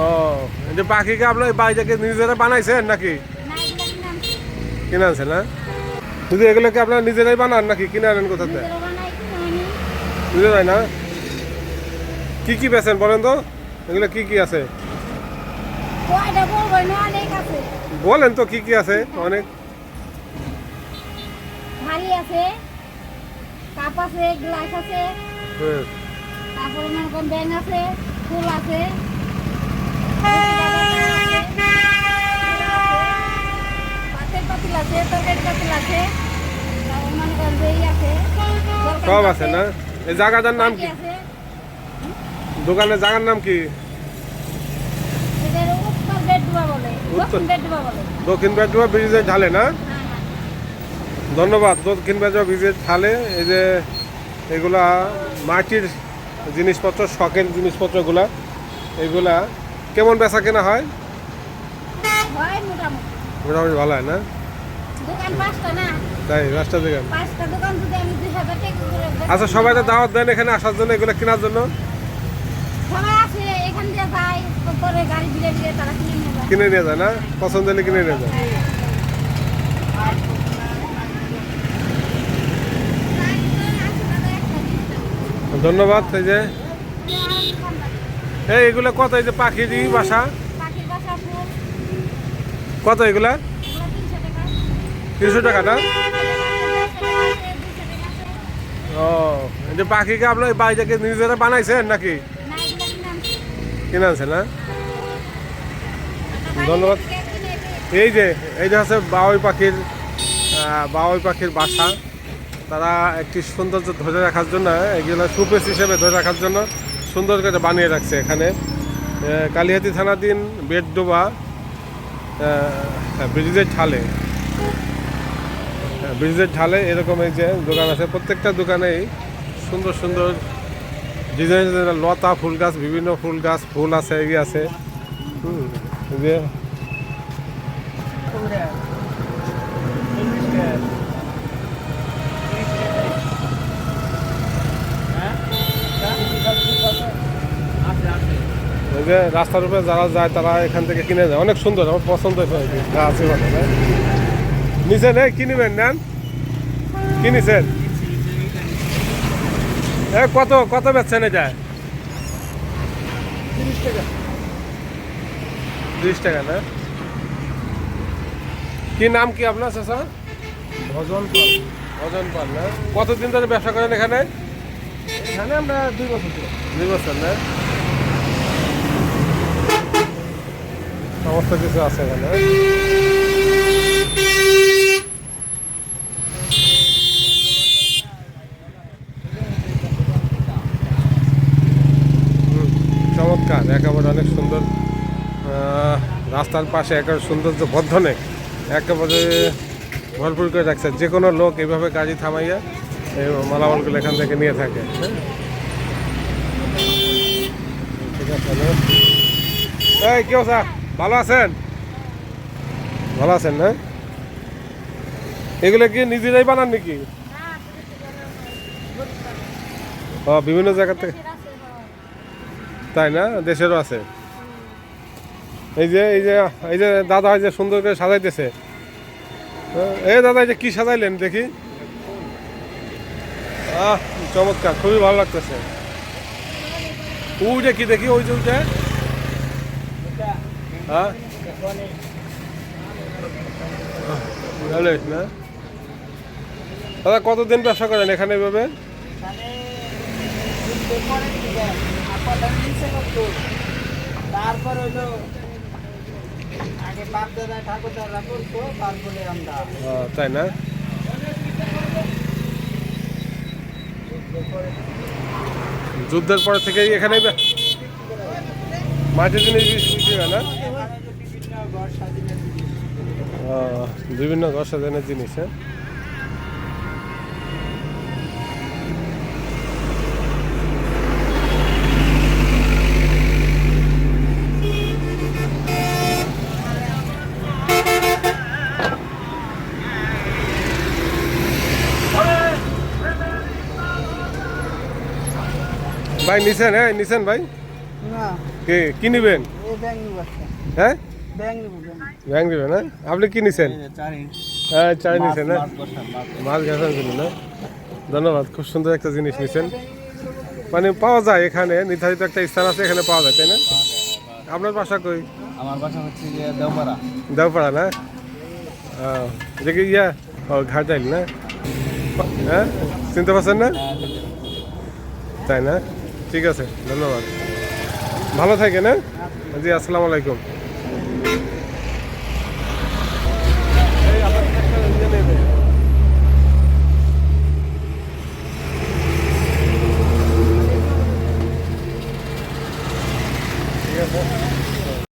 ও এই যে পাখিকে আপনার বাড়িটাকে নিজেরা বানাইছেন নাকি কিনে আনছেন? না শুধু এগুলোকে আপনারা নিজেরাই বানান নাকি কিনে আনেন কোথাতে? নিজেরাই না? কি কি বেছেন বলেন তো, এগুলো কি কি আছে বলেন তো, কি কি আছে? অনেক থালি আছে, কাপ আছে, গ্লাস আছে, তারপরে মনে করেন ব্যাং আছে, ফুল আছে, পাতের পাতিল আছে, তরকারি পাতিল আছে, তারপর মনে করেন যে আছে সব আছে না? এই জায়গাটার নাম কি? দোকানের জায়গার নাম কি? উত্তর বেডুয়া বলে, দক্ষিণ বেডুয়া বলে। দক্ষিণ বেডুয়া ব্রিজের ঢালে না? ধন্যবাদ। দক্ষিণ বেডুয়া ব্রিজের ঢালে এই যে এগুলা মাটির জিনিসপত্র, শখের জিনিসপত্রগুলা, এগুলা কেমন বেচা কেনা হয়? মোটামুটি ভালো হয় না? দোকান পাঁচটা না? তাই 5টা দোকান। 5টা দোকান যদি আমি 2000 টাকা করে। আচ্ছা, সবাই দাওয়াত দেন এখানে আসার জন্য, এগুলো কেনার জন্য? সবাই আছে এখান দিয়ে যায়, পরে গাড়ি ধীরে ধীরে তারা কিনে নিয়ে যায় না? পছন্দ হলে কিনে নিয়ে যায়। ধন্যবাদ। এই যে এগুলো কত? এই যে পাখির বাসা কত? এগুলা 300 টাকা না? ও এই যে পাখিকে আপনার বাড়িটাকে নিজেরা বানাইছেন নাকি কিনে আনছেন? না ধন্যবাদ। এই যে হচ্ছে বাবুই পাখির বাসা। তারা একটি সৌন্দর্য ধরে রাখার জন্য, এগুলো সুপেস হিসেবে ধরে রাখার জন্য সুন্দর করে বানিয়ে রাখছে এখানে। কালিহাতী থানাধীন বেডডোবা ব্রিজের ঢালে এরকম এই যে দোকান আছে। প্রত্যেকটা দোকানেই সুন্দর সুন্দর ডিজাইন, লতা ফুল গাছ, বিভিন্ন ফুল গাছ, ফুল আছে, এগিয়ে আছে। যে রাস্তার উপরে যারা যায় তারা এখান থেকে কিনে যায়। অনেক সুন্দর, আমার পছন্দ হয়েছে। আছে নিছেন? কিনবেন? নেন, কিনেছেন? কত কত বেচছেন এটা? 30 টাকা না? কি নাম কি আপনার চাচা? ভজন পাল না? কতদিন ধরে ব্যবসা করেন এখানে? আমরা 2 বছর। 2 বছর না? সমস্ত কিছু আছে এখানে। চমৎকার, একেবারে অনেক সুন্দর। রাস্তার পাশে একেবারে সৌন্দর্য বর্ধনে একেবারে ভরপুর করে রাখছে। যে কোনো লোক এইভাবে গাড়ি থামাইয়া এই মালামালগুলো এখান থেকে নিয়ে থাকে। ঠিক আছে। এই কেউ স্যার ভালো আছেন? ভালো আছেন না? এগুলো কি নিজেরাই বানান নাকি? ও বিভিন্ন জায়গা থেকে, তাই না? দেশেরও আছে। এই যে দাদা এই যে সুন্দর করে সাজাইতেছে। এই দাদা এই যে কি সাজাইলেন দেখি? চমৎকার, খুবই ভালো লাগতেছে। ওইটা কি দেখি? ওই যে ওইটা, হ্যাঁ ভালো না? দাদা কতদিন ব্যবসা করেন এখানে এভাবে? তারপর হইলো আগে বাপ দাদা ঠাকুর দাদা করতো, তারপরে আমরা। তাই না? যুদ্ধের পরে থেকেই এখানে মাটির জিনিস বিক্রি হয় না? বিভিন্ন ঘর সাজানোর জিনিস। হ্যাঁ, ভাই নিছেন? হ্যাঁ নিছেন ভাই? না কি নিবেন? ব্যাং নিব আজকে। হ্যাঁ ব্যাং নিব, ব্যাং। ব্যাংক দিবে না? আপনি কি নিছেন? হ্যাঁ চাই নিছেন না? মাছ ঘাসার জন্য না? ধন্যবাদ, খুব সুন্দর একটা জিনিস নিছেন। মানে পাওয়া যায় এখানে, নির্ধারিত একটা স্থান আছে, এখানে পাওয়া যায়, তাই না? আপনার বাসা কই? আমার বাসা হচ্ছে গিয়ে দেওপাড়া। দেওপাড়া না? এটা কি ইয়া ও ঘাটাইল না? হ্যাঁ চিনতে পারছেন না? তাই না? ঠিক আছে, ধন্যবাদ, ভালো থাকেন। হ্যাঁ জি, আসসালামু আলাইকুম।